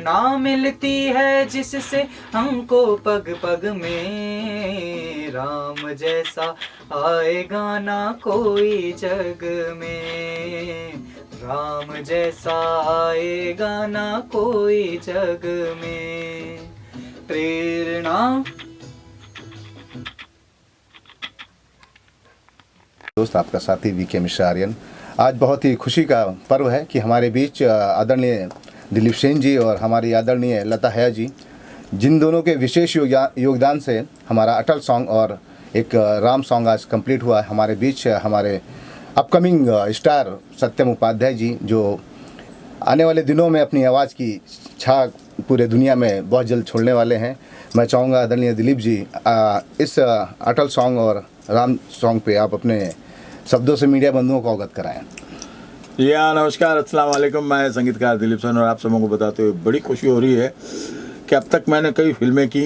प्रेरणा मिलती है जिससे हमको पग पग में, राम जैसा आएगा ना कोई जग में, राम जैसा आएगा ना कोई जग में। प्रेरणा। दोस्त आपका साथी वीके मिश्रा आर्यन। आज बहुत ही खुशी का पर्व है कि हमारे बीच आदरणीय दिलीप सेन जी और हमारी आदरणीय लता हया जी, जिन दोनों के विशेष योगदान से हमारा अटल सॉन्ग और एक राम सॉन्ग आज कंप्लीट हुआ। हमारे बीच हमारे अपकमिंग स्टार सत्यम उपाध्याय जी, जो आने वाले दिनों में अपनी आवाज़ की छाप पूरे दुनिया में बहुत जल्द छोड़ने वाले हैं। मैं चाहूँगा आदरणीय दिलीप जी, इस अटल सॉन्ग और राम सॉन्ग पे आप अपने शब्दों से मीडिया बंधुओं को अवगत कराएं। जी हाँ, नमस्कार, अस्सलाम वालेकुम। मैं संगीतकार दिलीप सेन और आप सबों को बताते हुए बड़ी खुशी हो रही है कि अब तक मैंने कई फिल्में की,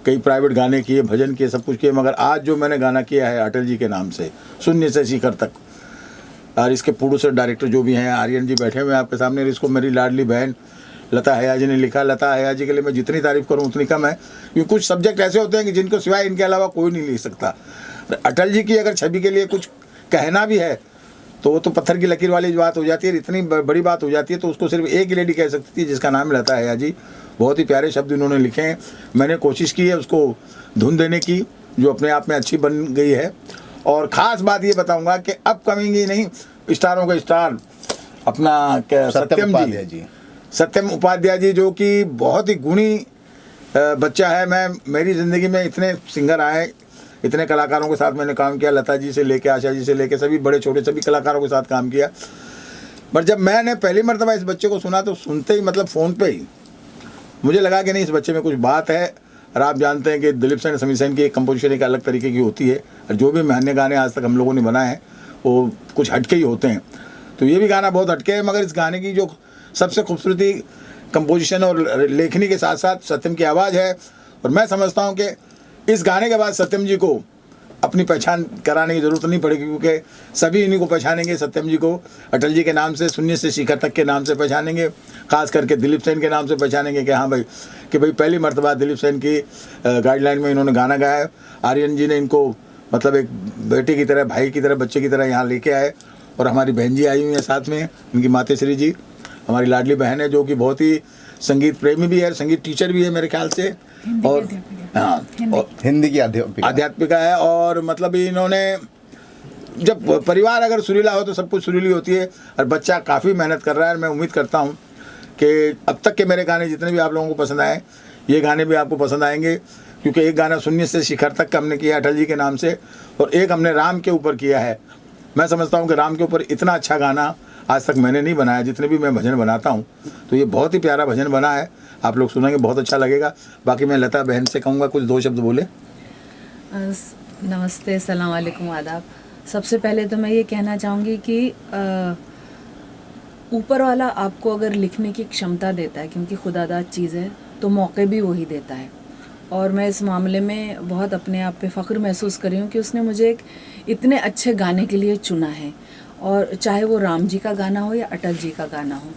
कई प्राइवेट गाने किए, भजन किए, सब कुछ किए, मगर आज जो मैंने गाना किया है अटल जी के नाम से, शून्य से शिखर तक, और इसके प्रोड्यूसर डायरेक्टर जो भी हैं आर्यन जी बैठे हुए हैं आपके सामने, इसको मेरी लाडली बहन लता हया जी ने लिखा। लता हया जी के लिए मैं जितनी तारीफ़ करूं उतनी कम है, क्योंकि कुछ सब्जेक्ट ऐसे होते हैं कि जिनको सिवाय इनके अलावा कोई नहीं लिख सकता। अटल जी की अगर छवि के लिए कुछ कहना भी है तो वो तो पत्थर की लकीर वाली बात हो जाती है, इतनी बड़ी बात हो जाती है, तो उसको सिर्फ एक ही लेडी कह सकती थी जिसका नाम लता हया जी। बहुत ही प्यारे शब्द उन्होंने लिखे हैं। मैंने कोशिश की है उसको धुन देने की, जो अपने आप में अच्छी बन गई है। और ख़ास बात ये बताऊँगा कि अपकमिंग ही नहीं, स्टारों का स्टार अपना क्या सत्यम उपाध्याय जी, जो कि बहुत ही गुणी बच्चा है। मेरी ज़िंदगी में इतने सिंगर आए, इतने कलाकारों के साथ मैंने काम किया, लता जी से लेके आशा जी से लेके सभी बड़े छोटे सभी कलाकारों के साथ काम किया। पर जब मैंने पहली मरतबा इस बच्चे को सुना तो सुनते ही मतलब फ़ोन पे ही मुझे लगा कि नहीं, इस बच्चे में कुछ बात है। और आप जानते हैं कि दिलीप सेन समीर सेन की एक कंपोजिशन एक अलग तरीके की होती है, और जो भी अन्य गाने आज तक हम लोगों ने बनाए हैं वो कुछ हटके ही होते हैं। तो ये भी गाना बहुत हटके है, मगर इस गाने की जो सबसे खूबसूरती कंपोजिशन और लेखनी के साथ साथ सत्यम की आवाज़ है। और मैं समझता हूँ कि इस गाने के बाद सत्यम जी को अपनी पहचान कराने की ज़रूरत नहीं पड़ेगी, क्योंकि सभी इन्हीं को पहचानेंगे। सत्यम जी को अटल जी के नाम से, शून्य से शिखर तक के नाम से पहचानेंगे, ख़ास करके दिलीप सेन के नाम से पहचानेंगे कि हाँ भाई, कि भाई पहली मरतबा दिलीप सेन की गाइडलाइन में इन्होंने गाना गाया है। आर्यन जी ने इनको मतलब एक बेटे की तरह, भाई की तरह, बच्चे की तरह यहाँ लेके आए। और हमारी बहन जी आई हुई हैं साथ में, इनकी मातेश्री जी हमारी लाडली बहन है, जो कि बहुत ही संगीत प्रेमी भी है, संगीत टीचर भी है मेरे ख्याल से, और हाँ, और हिंदी की अध्यात्मिका है। और मतलब इन्होंने, जब परिवार अगर सुरीला हो तो सब कुछ सुरीली होती है। और बच्चा काफ़ी मेहनत कर रहा है। मैं उम्मीद करता हूँ कि अब तक के मेरे गाने जितने भी आप लोगों को पसंद आए, ये गाने भी आपको पसंद आएंगे, क्योंकि एक गाना शून्य से शिखर तक का हमने किया अटल जी के नाम से, और एक हमने राम के ऊपर किया है। मैं समझता हूँ कि राम के ऊपर इतना अच्छा गाना आज तक मैंने नहीं बनाया, जितने भी मैं भजन बनाता हूँ। तो ये बहुत ही प्यारा भजन बना है, आप लोग सुनेंगे, बहुत अच्छा लगेगा। बाकी मैं लता बहन से कहूँगा कुछ दो शब्द बोले। नमस्ते, सलाम वालेकुम, आदाब। सबसे पहले तो मैं ये कहना चाहूँगी कि ऊपर वाला आपको अगर लिखने की क्षमता देता है, क्योंकि खुदादाद चीज़ है, तो मौके भी वही देता है। और मैं इस मामले में बहुत अपने आप पे फ़ख्र महसूस कर रही हूँ कि उसने मुझे एक इतने अच्छे गाने के लिए चुना है, और चाहे वो राम जी का गाना हो या अटल जी का गाना हो।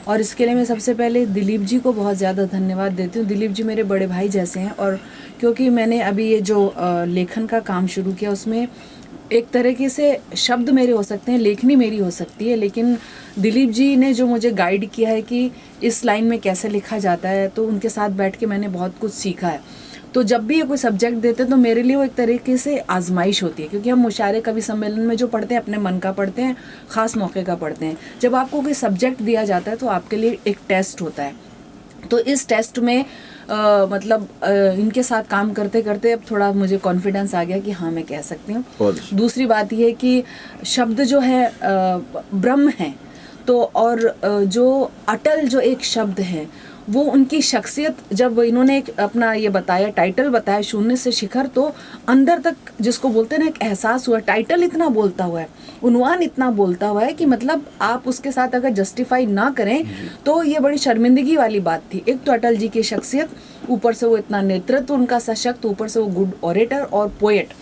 और इसके लिए मैं सबसे पहले दिलीप जी को बहुत ज़्यादा धन्यवाद देती हूँ। दिलीप जी मेरे बड़े भाई जैसे हैं, और क्योंकि मैंने अभी ये जो लेखन का काम शुरू किया, उसमें एक तरीके से शब्द मेरे हो सकते हैं, लेखनी मेरी हो सकती है, लेकिन दिलीप जी ने जो मुझे गाइड किया है कि इस लाइन में कैसे लिखा जाता है, तो उनके साथ बैठ के मैंने बहुत कुछ सीखा है। तो जब भी ये कोई सब्जेक्ट देते हैं तो मेरे लिए वो एक तरीके से आजमाइश होती है, क्योंकि हम मुशायरे कवि सम्मेलन में जो पढ़ते हैं अपने मन का पढ़ते हैं, ख़ास मौके का पढ़ते हैं। जब आपको कोई सब्जेक्ट दिया जाता है तो आपके लिए एक टेस्ट होता है। तो इस टेस्ट में इनके साथ काम करते करते अब थोड़ा मुझे कॉन्फिडेंस आ गया कि हाँ, मैं कह सकती हूँ। दूसरी बात यह है कि शब्द जो है ब्रह्म है, तो और जो अटल जो एक शब्द है, वो उनकी शख्सियत, जब इन्होंने एक अपना ये बताया, टाइटल बताया शून्य से शिखर, तो अंदर तक जिसको बोलते हैं ना, एक एहसास हुआ। टाइटल इतना बोलता हुआ है, उन्वान इतना बोलता हुआ है कि मतलब आप उसके साथ अगर जस्टिफाई ना करें तो ये बड़ी शर्मिंदगी वाली बात थी। एक तो अटल जी की शख्सियत, ऊपर से वो इतना नेतृत्व उनका सशक्त, ऊपर से वो गुड ऑरेटर और पोएट।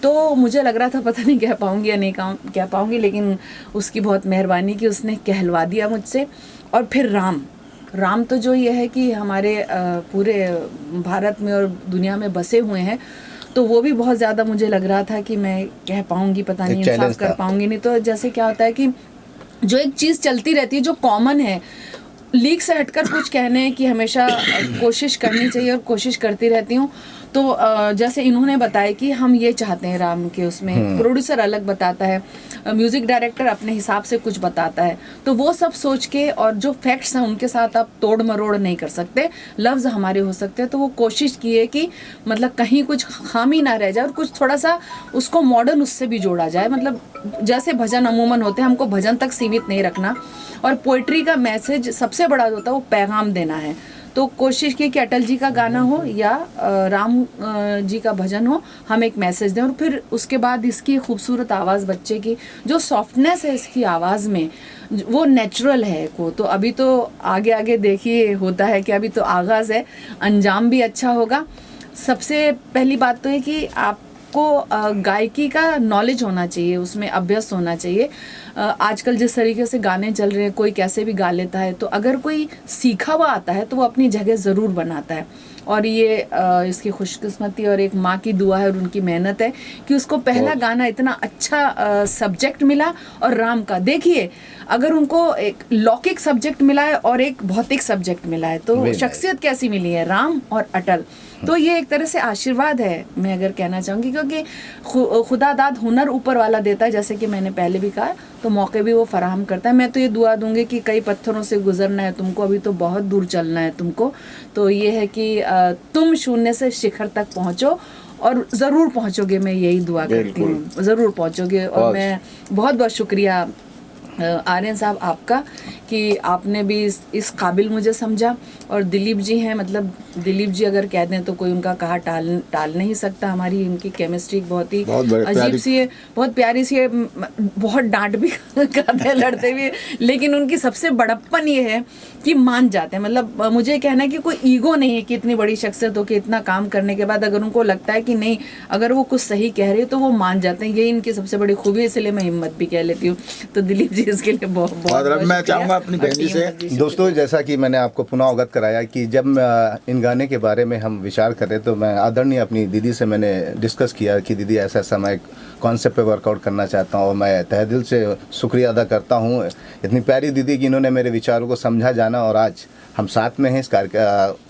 तो मुझे लग रहा था पता नहीं कह पाऊँगी या नहीं कह पाऊँगी, लेकिन उसकी बहुत मेहरबानी कि उसने कहलवा दिया मुझसे। और फिर राम, राम तो जो ये है कि हमारे पूरे भारत में और दुनिया में बसे हुए हैं, तो वो भी बहुत ज़्यादा मुझे लग रहा था कि मैं कह पाऊँगी, पता नहीं इंसाफ कर पाऊँगी नहीं। तो जैसे क्या होता है कि जो एक चीज़ चलती रहती है जो कॉमन है, लीक से हटकर कुछ कहने की हमेशा कोशिश करनी चाहिए और कोशिश करती रहती हूँ। तो जैसे इन्होंने बताया कि हम ये चाहते हैं राम के, उसमें प्रोड्यूसर अलग बताता है, म्यूजिक डायरेक्टर अपने हिसाब से कुछ बताता है, तो वो सब सोच के और जो फैक्ट्स हैं उनके साथ आप तोड़ मरोड़ नहीं कर सकते, लफ्ज़ हमारे हो सकते हैं। तो वो कोशिश की है कि मतलब कहीं कुछ खामी ना रह जाए और कुछ थोड़ा सा उसको मॉडर्न उससे भी जोड़ा जाए। मतलब जैसे भजन अमूमन होते हैं, हमको भजन तक सीमित नहीं रखना, और पोइट्री का मैसेज सबसे बड़ा होता है वो पैगाम देना है। तो कोशिश की कि अटल जी का गाना हो या राम जी का भजन हो, हम एक मैसेज दें। और फिर उसके बाद इसकी खूबसूरत आवाज़, बच्चे की जो सॉफ्टनेस है इसकी आवाज़ में, वो नेचुरल है को। तो अभी तो आगे आगे देखिए होता है कि अभी तो आगाज़ है, अंजाम भी अच्छा होगा। सबसे पहली बात तो है कि आपको गायकी का नॉलेज होना चाहिए, उसमें अभ्यस्त होना चाहिए। आजकल जिस तरीके से गाने चल रहे हैं, कोई कैसे भी गा लेता है, तो अगर कोई सीखा हुआ आता है तो वो अपनी जगह ज़रूर बनाता है। और ये इसकी खुशकिस्मती और एक माँ की दुआ है और उनकी मेहनत है कि उसको पहला गाना इतना अच्छा सब्जेक्ट मिला। और राम का देखिए, अगर उनको एक लौकिक सब्जेक्ट मिला है और एक भौतिक सब्जेक्ट मिला है, तो शख्सियत कैसी मिली है, राम और अटल। तो ये एक तरह से आशीर्वाद है, मैं अगर कहना चाहूँगी, क्योंकि खुदा दाद हुनर ऊपर वाला देता है, जैसे कि मैंने पहले भी कहा, तो मौके भी वो फराहम करता है। मैं तो ये दुआ दूंगी कि कई पत्थरों से गुजरना है तुमको, अभी तो बहुत दूर चलना है तुमको। तो ये है कि तुम शून्य से शिखर तक पहुँचो, और ज़रूर पहुँचोगे, मैं यही दुआ करती हूँ, ज़रूर पहुँचोगे। और मैं बहुत बहुत शुक्रिया आर्यन साहब आपका कि आपने भी इस काबिल मुझे समझा। और दिलीप जी हैं, मतलब दिलीप जी अगर कह दें तो कोई उनका कहा टाल नहीं सकता। हमारी इनकी केमिस्ट्री बहुत ही अजीब सी है, बहुत प्यारी सी है, बहुत डांट भी करते हैं लड़ते भी, लेकिन उनकी सबसे बड़प्पन ये है कि मान जाते हैं। मतलब मुझे कहना है कि कोई ईगो नहीं है कि इतनी बड़ी शख्सियत हो कि इतना काम करने के बाद अगर उनको लगता है कि नहीं, अगर वो कुछ सही कह रहे हो तो वो मान जाते हैं। यही इनकी सबसे बड़ी खूबी है, इसलिए मैं हिम्मत भी कह लेती हूँ। तो दिलीप जी इसके लिए बहुत बहुत मैं चाहूँगा अपनी बहन से। दोस्तों, जैसा कि मैंने आपको पुनः अवगत कराया कि जब इन गाने के बारे में हम विचार कर रहे, तो मैं आदरणीय अपनी दीदी से मैंने डिस्कस किया कि दीदी ऐसा ऐसा मैं कॉन्सेप्ट पे वर्कआउट करना चाहता हूँ। और मैं तहे दिल से शुक्रिया अदा करता हूँ इतनी प्यारी दीदी कि इन्होंने मेरे विचारों को समझा, जाना, और आज हम साथ में हैं इस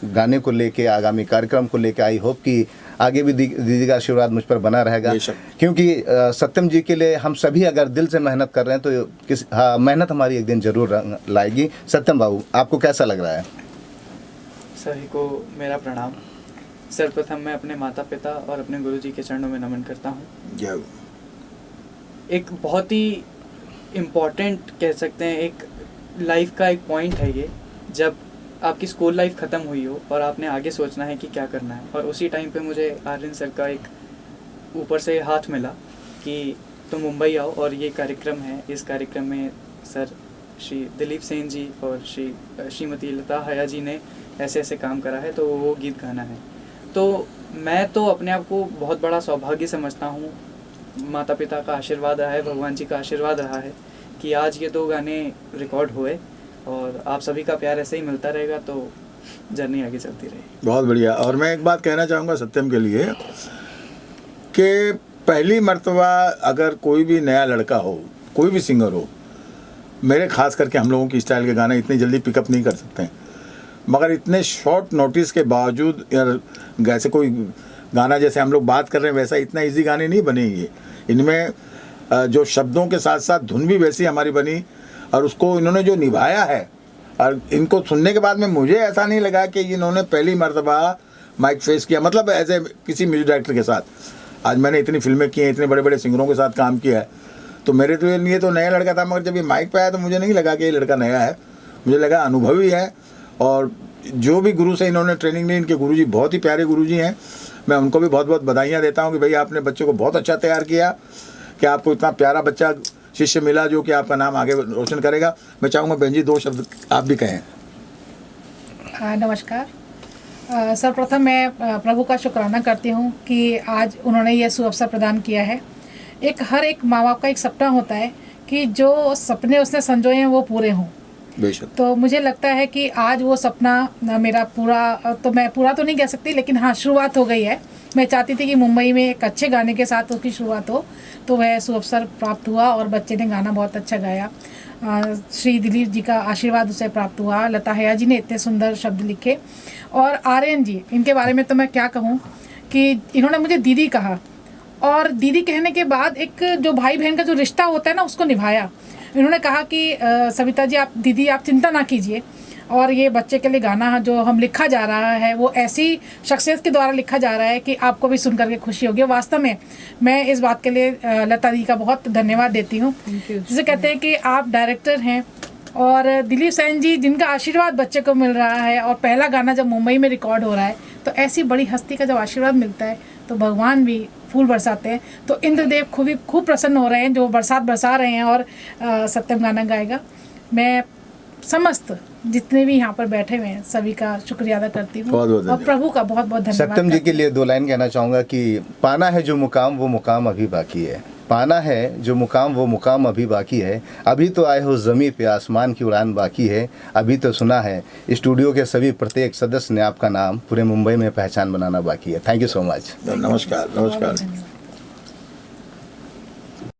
गाने को लेके, आगामी कार्यक्रम को लेके। आई होप कि आगे भी दीदी का आशीर्वाद मुझ पर बना रहेगा, क्योंकि सत्यम जी के लिए हम सभी अगर दिल से मेहनत कर रहे हैं तो मेहनत हमारी एक दिन जरूर लाएगी। सत्यम बाबू, आपको कैसा लग रहा है? सभी को मेरा प्रणाम। सर्वप्रथम मैं अपने माता पिता और अपने गुरुजी के चरणों में नमन करता हूँ। एक बहुत ही इम्पोर्टेंट कह सकते हैं, एक लाइफ का एक पॉइंट है ये, जब आपकी स्कूल लाइफ ख़त्म हुई हो और आपने आगे सोचना है कि क्या करना है। और उसी टाइम पे मुझे आर्यन सर का एक ऊपर से हाथ मिला कि तुम मुंबई आओ और ये कार्यक्रम है, इस कार्यक्रम में सर श्री दिलीप सेन जी और श्रीमती लता हया जी ने ऐसे ऐसे काम करा है, तो वो गीत गाना है। तो मैं तो अपने आप को बहुत बड़ा सौभाग्य समझता हूँ। माता पिता का आशीर्वाद रहा है, भगवान जी का आशीर्वाद रहा है कि आज ये 2 गाने रिकॉर्ड हुए, और आप सभी का प्यार ऐसे ही मिलता रहेगा तो जर्नी आगे चलती रहेगी। बहुत बढ़िया। और मैं एक बात कहना चाहूँगा सत्यम के लिए कि पहली मर्तबा अगर कोई भी नया लड़का हो, कोई भी सिंगर हो, मेरे खास करके हम लोगों की स्टाइल के गाने इतनी जल्दी पिकअप नहीं कर सकते हैं, मगर इतने शॉर्ट नोटिस के बावजूद यार जैसे कोई गाना जैसे हम लोग बात कर रहे हैं वैसा इतना इजी गाने नहीं बनेंगे। इनमें जो शब्दों के साथ साथ धुन भी वैसी हमारी बनी, और उसको इन्होंने जो निभाया है, और इनको सुनने के बाद में मुझे ऐसा नहीं लगा कि इन्होंने पहली मर्तबा माइक फेस किया, मतलब एज ए किसी म्यूजिक डायरेक्टर के साथ। आज मैंने इतनी फिल्में की हैं, इतने बड़े बड़े सिंगरों के साथ काम किया है, तो मेरे तो लिए तो नया लड़का था, मगर जब ये माइक पे आया तो मुझे नहीं लगा कि ये लड़का नया है, मुझे लगा अनुभवी है। और जो भी गुरु से इन्होंने ट्रेनिंग ली, इनके गुरुजी बहुत ही प्यारे गुरुजी हैं, मैं उनको भी बहुत बहुत बधाइयाँ देता हूँ कि भाई आपने बच्चे को बहुत अच्छा तैयार किया, कि आपको इतना प्यारा बच्चा शिष्य मिला जो कि आपका नाम आगे रोशन करेगा। मैं चाहूँगा बहन जी 2 शब्द आप भी कहें। नमस्कार। सर्वप्रथम मैं प्रभु का शुक्राना करती हूँ कि आज उन्होंने ये सुअवसर प्रदान किया है। हर एक माँ बाप का एक सपना होता है कि जो सपने उसने संजोए हैं वो पूरे हों। बेशक। तो मुझे लगता है कि आज वो सपना मेरा पूरा, तो मैं पूरा तो नहीं कह सकती, लेकिन हाँ शुरुआत हो गई है। मैं चाहती थी कि मुंबई में एक अच्छे गाने के साथ उसकी शुरुआत हो, तो वह सुअवसर प्राप्त हुआ और बच्चे ने गाना बहुत अच्छा गाया। श्री दिलीप जी का आशीर्वाद उसे प्राप्त हुआ, लता हया जी ने इतने सुंदर शब्द लिखे, और आर्यन जी, इनके बारे में तो मैं क्या कहूँ कि इन्होंने मुझे दीदी कहा, और दीदी कहने के बाद एक जो भाई बहन का जो रिश्ता होता है ना, उसको निभाया। इन्होंने कहा कि सविता जी, आप दीदी आप चिंता ना कीजिए, और ये बच्चे के लिए गाना जो हम लिखा जा रहा है वो ऐसी शख्सियत के द्वारा लिखा जा रहा है कि आपको भी सुन करके खुशी होगी। वास्तव में मैं इस बात के लिए लता दी का बहुत धन्यवाद देती हूँ। जिसे कहते हैं कि आप डायरेक्टर हैं, और दिलीप सेन जी जिनका आशीर्वाद बच्चे को मिल रहा है, और पहला गाना जब मुंबई में रिकॉर्ड हो रहा है, तो ऐसी बड़ी हस्ती का जब आशीर्वाद मिलता है तो भगवान भी फूल बरसाते हैं। तो इंद्रदेव खूब प्रसन्न हो रहे हैं, जो बरसात बरसा रहे हैं, और सत्यम गाना गाएगा। मैं समस्त जितने भी यहाँ पर बैठे हुए हैं सभी का शुक्रिया अदा करती हूँ, और प्रभु का बहुत बहुत धन्यवाद। सत्यम जी के लिए 2 लाइन कहना चाहूँगा कि पाना है जो मुकाम वो मुकाम अभी बाकी है, पाना है जो मुकाम वो मुकाम अभी बाकी है, अभी तो आए हो ज़मीं पे आसमान की उड़ान बाकी है, अभी तो सुना है स्टूडियो के सभी प्रत्येक सदस्य ने आपका नाम पूरे मुंबई में पहचान बनाना बाकी है। Thank you so much. नमस्कार।